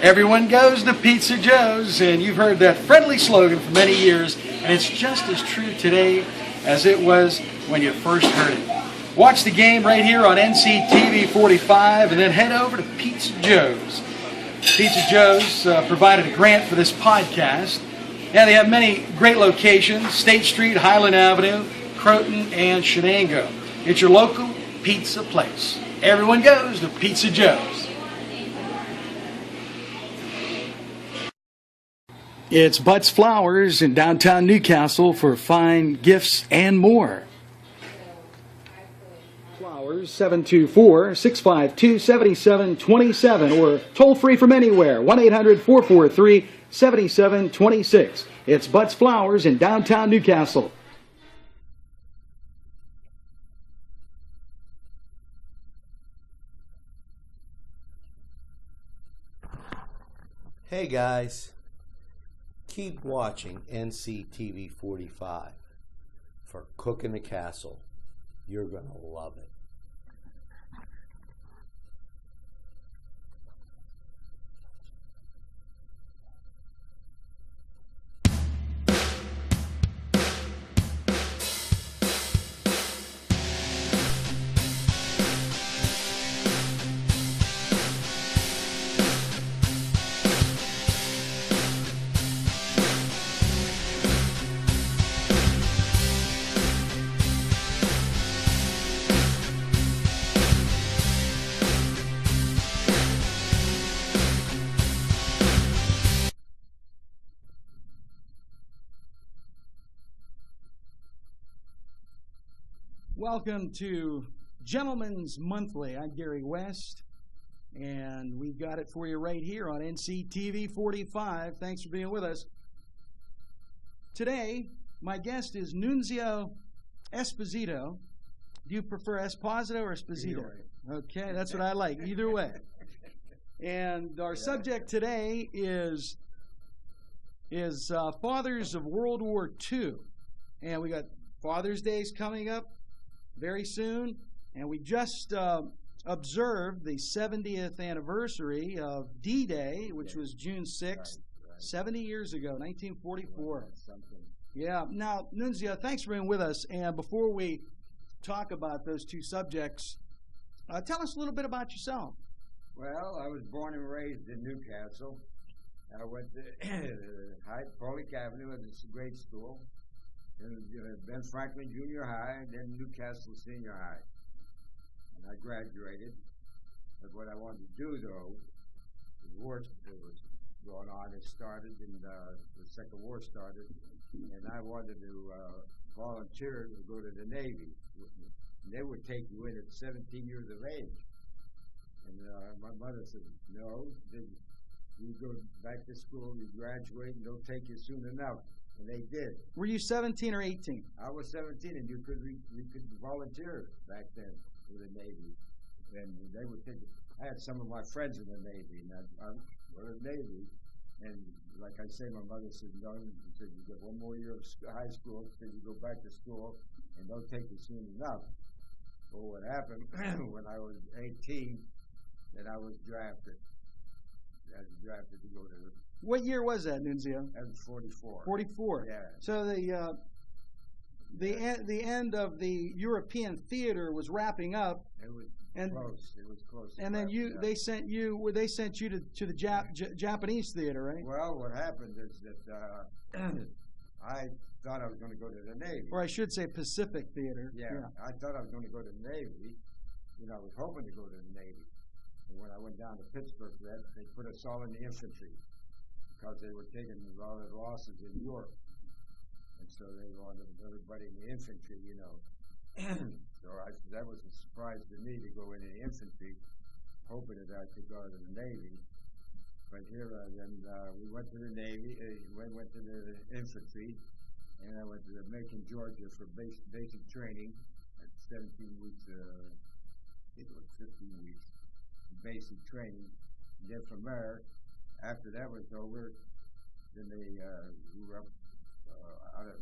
Everyone goes to Pizza Joe's, and you've heard that friendly slogan for many years, and it's just as true today as it was when you first heard it. Watch the game right here on NCTV45, and then head over to Pizza Joe's. Pizza Joe's provided a grant for this podcast. Yeah, they have many great locations: State Street, Highland Avenue, Croton, and Shenango. It's your local pizza place. Everyone goes to Pizza Joe's. It's Butts Flowers in downtown Newcastle for fine gifts and more. Flowers 724-652-7727 or toll free from anywhere 1-800-443-7726. It's Butts Flowers in downtown Newcastle. Hey guys, keep watching NCTV45 for Cooking the Castle. You're going to love it. Welcome to Gentleman's Monthly. I'm Gary West, and we've got it for you right here on NCTV45. Thanks for being with us. Today, my guest is Nunzio Esposito. Do you prefer Esposito or Esposito? Okay, that's what I like, either way. And our subject today is Fathers of World War II. And we got Father's Day's coming up very soon, and we just observed the 70th anniversary of D-Day, which was June 6th, 70 years ago, 1944. Yeah. Now, Nunzio, thanks for being with us. And before we talk about those two subjects, tell us a little bit about yourself. Well, I was born and raised in Newcastle. I went to Paulick Avenue at this grade school. Ben Franklin Junior High, and then Newcastle Senior High. And I graduated. But what I wanted to do, though, the war was going on. It started, and the Second War started, and I wanted to volunteer to go to the Navy. And they would take you in at 17 years of age. And my mother said, no, you go back to school, you graduate, and they'll take you soon enough. And they did. Were you 17 or 18? I was 17, and you could volunteer back then for the Navy. And they would take it. I had some of my friends in the Navy, and I were in the Navy. And like I say, my mother said, no, she said, you get one more year of high school, then you go back to school, and they'll take you soon enough. Well, what happened when I was 18, then I was drafted. I was drafted to go to the... What year was that, Nunzio? That was 44. 44. Yeah. So the end of the European theater was wrapping up. It was close. It was close. And then they sent you to the Japanese theater, right? Well, what happened is that I thought I was going to go to the Navy. Or I should say Pacific Theater. Yeah. I thought I was going to go to the Navy. I was hoping to go to the Navy. And when I went down to Pittsburgh for that, they put us all in the infantry, because they were taking a lot of losses in Europe. And so they wanted everybody in the infantry, So that was a surprise to me to go in the infantry, hoping that I could go to the Navy. But here, then we went to the Navy, we went to the infantry, and I went to Macon, Georgia for basic training at 17 weeks, I think it was 15 weeks, basic training. And then from there, after that was over, then we were up out of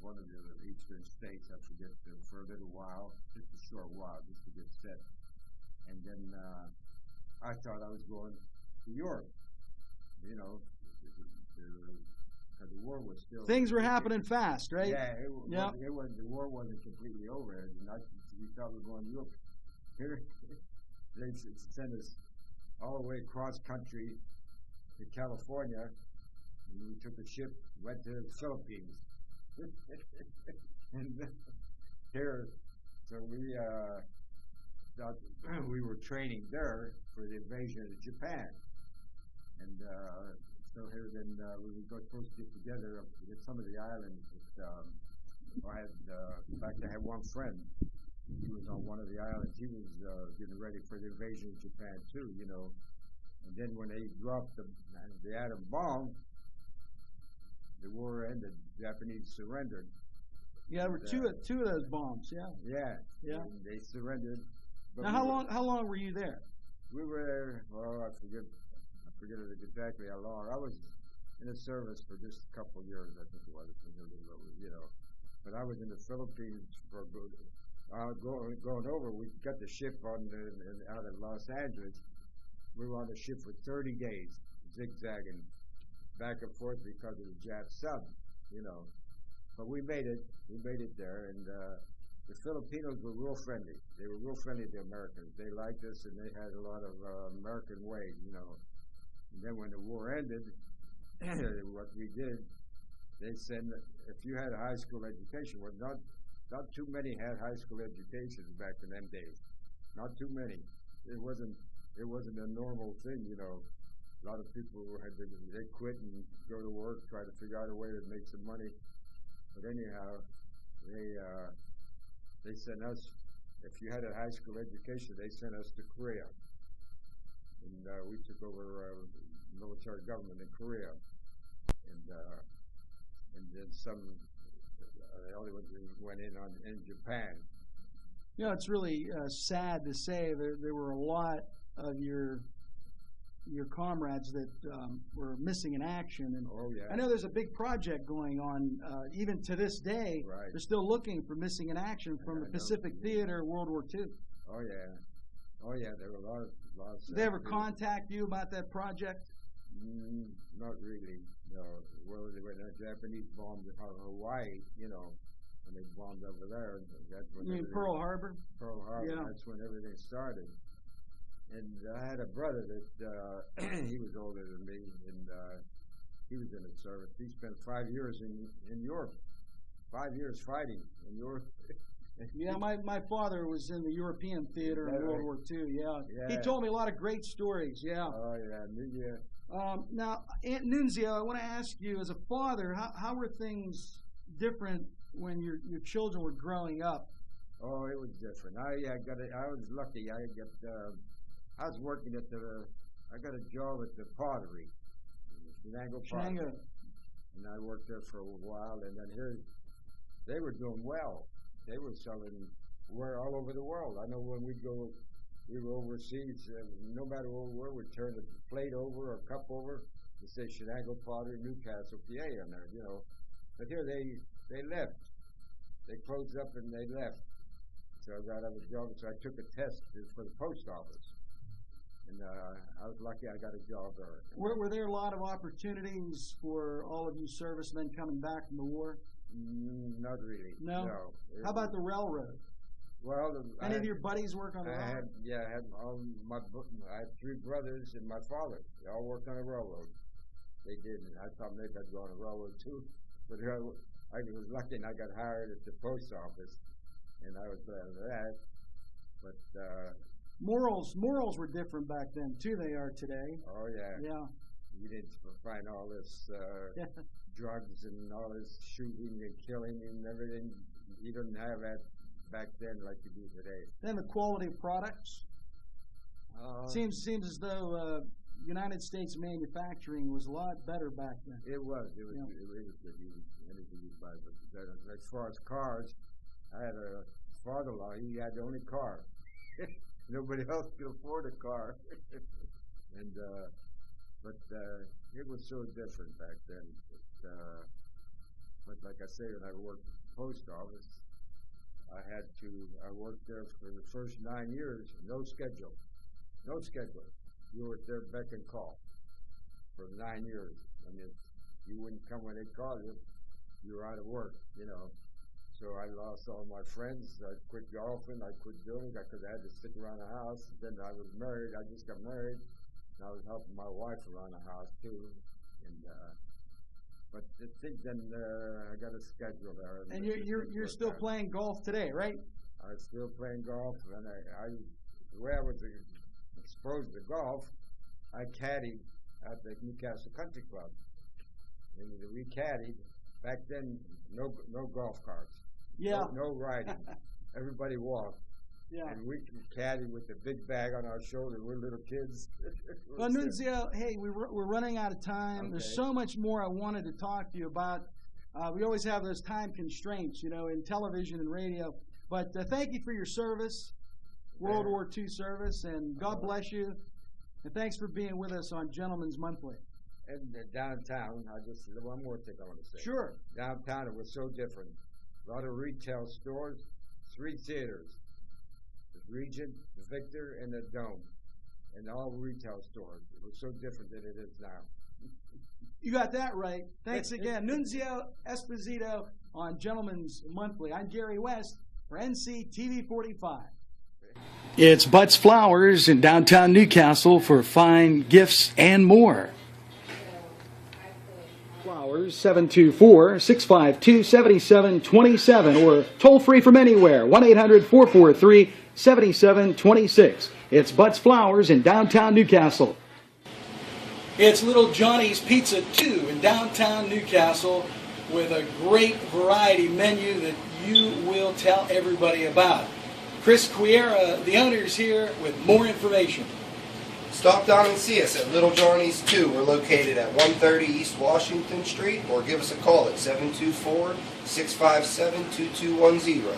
one of the eastern states, I forget, for a little while, just a short while, just to get set. And then I thought I was going to Europe. You know, the war was still. Things were happening fast, right? Yeah, it was. The war wasn't completely over. We thought we were going to Europe. Here, they sent us all the way across country to California, and we took a ship, went to the Philippines, and here, so we thought we were training there for the invasion of Japan, and so here then we were supposed to get together with some of the islands. In fact, I had one friend. He was on one of the islands. He was getting ready for the invasion of Japan too, you know. And then when they dropped the atom bomb, the war ended. The Japanese surrendered. Yeah, there were two of those bombs. Yeah. Yeah. And they surrendered. But Now, how long were you there? We were there. I forget it exactly how long. I was in the service for just a couple of years. I think it was. You know, but I was in the Philippines for going over. We got the ship out of Los Angeles. We were on the ship for 30 days, zigzagging back and forth because of the Jap sub, you know. But we made it. We made it there, and the Filipinos were real friendly. They were real friendly to the Americans. They liked us, and they had a lot of American ways, you know. And then when the war ended, what we did, they said if you had a high school education, well, not too many had high school educations back in them days. Not too many. It wasn't a normal thing, you know. A lot of people they quit and go to work, try to figure out a way to make some money. But anyhow, they sent us. If you had a high school education, they sent us to Korea, and we took over military government in Korea, and then some. The only ones who went in Japan. You know, it's really sad to say there were a lot of your comrades that were missing in action. And oh, yeah. I know there's a big project going on, even to this day. Right. They're still looking for missing in action from the Pacific Theater, World War II. Oh yeah. There were a lot of. Did they ever contact you about that project? Not really. No. Well, when the Japanese bombed Hawaii, you know, when they bombed over there, that's when. You mean Pearl Harbor? Pearl Harbor. Yeah. That's when everything started. And I had a brother that he was older than me, and he was in the service. He spent 5 years in Europe. 5 years fighting in Europe. Yeah, my father was in the European theater in World War II. Yeah. He told me a lot of great stories. Yeah. Oh yeah. Now, Aunt Nunzio, I want to ask you, as a father, how were things different when your children were growing up? Oh, it was different. I was lucky. I was working at I got a job at the pottery, Shenango Pottery, and I worked there for a while. And then here, they were doing well. They were selling all over the world. I know when we were overseas, no matter where we turned a plate over or a cup over, they say Shenango Pottery, Newcastle, PA on there, you know. But here they left. They closed up and they left. So I got out of a job, so I took a test for the post office. And I was lucky I got a job there. Were there a lot of opportunities for all of you servicemen coming back from the war? Not really. No? How about the railroad? Well, any of your buddies work on the railroad? I had 3 brothers and my father. They all worked on the railroad. They did. I thought maybe I'd go on the railroad too. But I was lucky and I got hired at the post office. And I was glad of that. But morals were different back then too. They are today. Oh yeah. Yeah. You didn't find all this drugs and all this shooting and killing and everything. You didn't have that back then like you do today. Then the quality of products. Seems as though United States manufacturing was a lot better back then. It was. It was good. Anything you buy, but as far as cars, I had a father-in-law. He had the only car. Nobody else could afford a car. And but it was so different back then. But like I say, when I worked at the post office, I worked there for the first 9 years, no schedule. you were at their beck and call for 9 years. I mean, you wouldn't come when they called you. You were out of work, you know. So I lost all my friends. I quit golfing. I quit doing it because I had to stick around the house. Then I was married. I just got married. And I was helping my wife around the house too. And but the thing, then I got a schedule there. And you're still playing golf today, right? I'm still playing golf, and the way I was exposed to golf, I caddied at the Newcastle Country Club. And we caddied. Back then, no golf carts. Yeah. No riding. Everybody walked. Yeah. And we caddied with the big bag on our shoulder. We're little kids. Well, Nunzio, hey, we're running out of time. Okay. There's so much more I wanted to talk to you about. We always have those time constraints, you know, in television and radio. But thank you for your service, World War II service, and God bless you. And thanks for being with us on Gentleman's Monthly. And downtown, one more thing I want to say. Sure. Downtown, it was so different. A lot of retail stores, 3 theaters. The Regent, the Victor, and the Dome. And all retail stores. It was so different than it is now. You got that right. Thanks again. Nunzio Esposito on Gentleman's Monthly. I'm Gary West for NCTV45. It's Butts Flowers in downtown Newcastle for fine gifts and more. Flowers 724-652-7727 or toll free from anywhere 1-800-443-7726. It's Butts Flowers in downtown Newcastle. It's Little Johnny's Pizza 2 in downtown Newcastle with a great variety menu that you will tell everybody about. Chris Quiera, the owner, is here with more information. Stop down and see us at Little Johnny's 2. We're located at 130 East Washington Street, or give us a call at 724-657-2210.